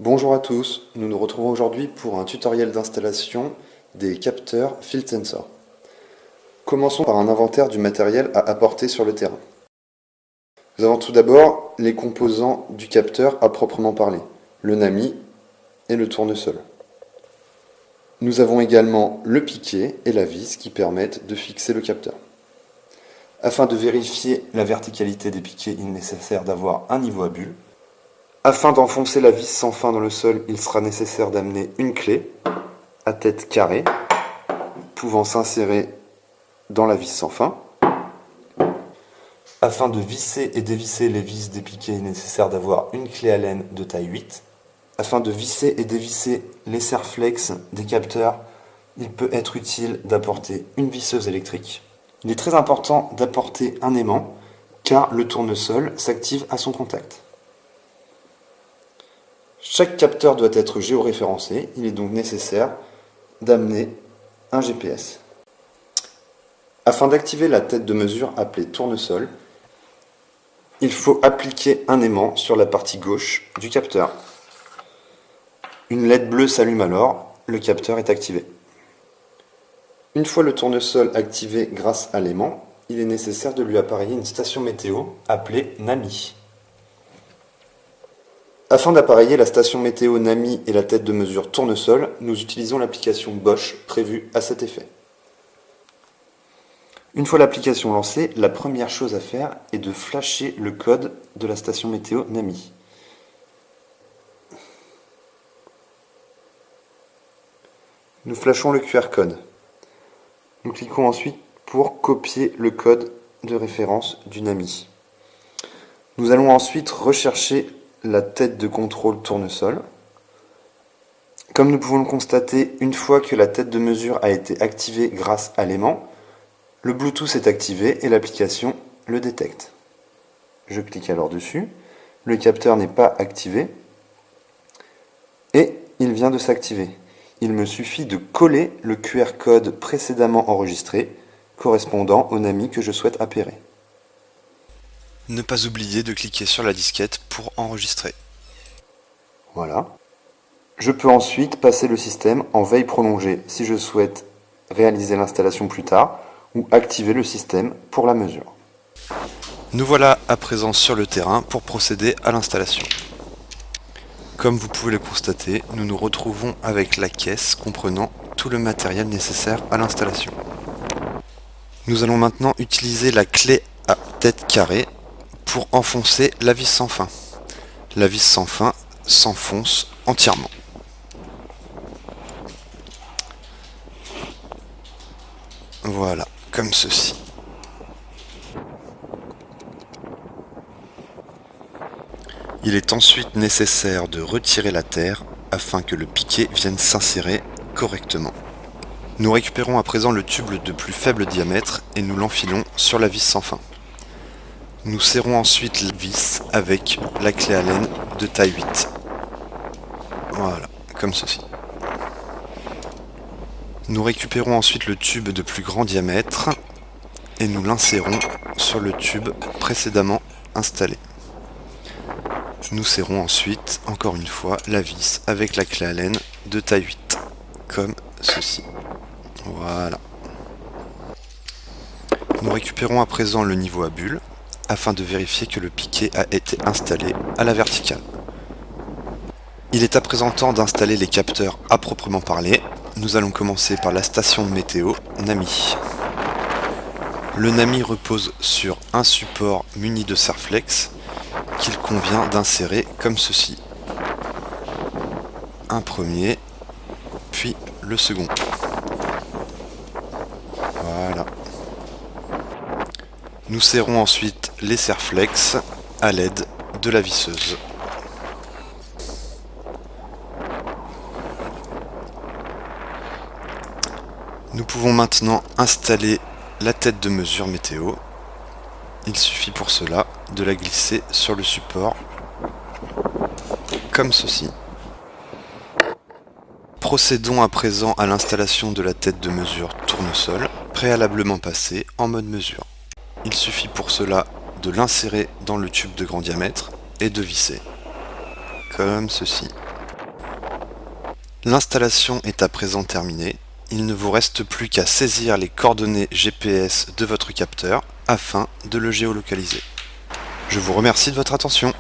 Bonjour à tous, nous nous retrouvons aujourd'hui pour un tutoriel d'installation des capteurs Field Sensor. Commençons par un inventaire du matériel à apporter sur le terrain. Nous avons tout d'abord les composants du capteur à proprement parler, le NAMI et le tournesol. Nous avons également le piquet et la vis qui permettent de fixer le capteur. Afin de vérifier la verticalité des piquets, il est nécessaire d'avoir un niveau à bulle. Afin d'enfoncer la vis sans fin dans le sol, il sera nécessaire d'amener une clé à tête carrée, pouvant s'insérer dans la vis sans fin. Afin de visser et dévisser les vis des piquets, il est nécessaire d'avoir une clé Allen de taille 8. Afin de visser et dévisser les serre-flex des capteurs, il peut être utile d'apporter une visseuse électrique. Il est très important d'apporter un aimant, car le tournesol s'active à son contact. Chaque capteur doit être géoréférencé, il est donc nécessaire d'amener un GPS. Afin d'activer la tête de mesure appelée tournesol, il faut appliquer un aimant sur la partie gauche du capteur. Une LED bleue s'allume alors, le capteur est activé. Une fois le tournesol activé grâce à l'aimant, il est nécessaire de lui appareiller une station météo appelée NAMI. Afin d'appareiller la station météo NAMI et la tête de mesure tournesol, nous utilisons l'application Bosch prévue à cet effet. Une fois l'application lancée, la première chose à faire est de flasher le code de la station météo NAMI. Nous flashons le QR code. Nous cliquons ensuite pour copier le code de référence du NAMI. Nous allons ensuite rechercher la tête de contrôle tournesol. Comme nous pouvons le constater, une fois que la tête de mesure a été activée grâce à l'aimant, le Bluetooth est activé et l'application le détecte. Je clique alors dessus, le capteur n'est pas activé et il vient de s'activer. Il me suffit de coller le QR code précédemment enregistré correspondant au NAMI que je souhaite appairer. Ne pas oublier de cliquer sur la disquette pour enregistrer. Voilà. Je peux ensuite passer le système en veille prolongée si je souhaite réaliser l'installation plus tard ou activer le système pour la mesure. Nous voilà à présent sur le terrain pour procéder à l'installation. Comme vous pouvez le constater, nous nous retrouvons avec la caisse comprenant tout le matériel nécessaire à l'installation. Nous allons maintenant utiliser la clé à tête carrée pour enfoncer la vis sans fin. La vis sans fin s'enfonce entièrement. Voilà, comme ceci. Il est ensuite nécessaire de retirer la terre afin que le piquet vienne s'insérer correctement. Nous récupérons à présent le tube de plus faible diamètre et nous l'enfilons sur la vis sans fin. Nous serrons ensuite la vis avec la clé Allen de taille 8. Voilà, comme ceci. Nous récupérons ensuite le tube de plus grand diamètre et nous l'insérons sur le tube précédemment installé. Nous serrons ensuite, encore une fois, la vis avec la clé Allen de taille 8, comme ceci. Voilà. Nous récupérons à présent le niveau à bulle, afin de vérifier que le piquet a été installé à la verticale. Il est à présent temps d'installer les capteurs à proprement parler. Nous allons commencer par la station de météo NAMI. Le NAMI repose sur un support muni de serre-flex qu'il convient d'insérer comme ceci. Un premier, puis le second. Voilà. Nous serrons ensuite les serre-flex à l'aide de la visseuse. Nous pouvons maintenant installer la tête de mesure météo. Il suffit pour cela de la glisser sur le support comme ceci. Procédons à présent à l'installation de la tête de mesure tournesol, préalablement passée en mode mesure. Il suffit pour cela de l'insérer dans le tube de grand diamètre et de visser, comme ceci. L'installation est à présent terminée. Il ne vous reste plus qu'à saisir les coordonnées GPS de votre capteur afin de le géolocaliser. Je vous remercie de votre attention.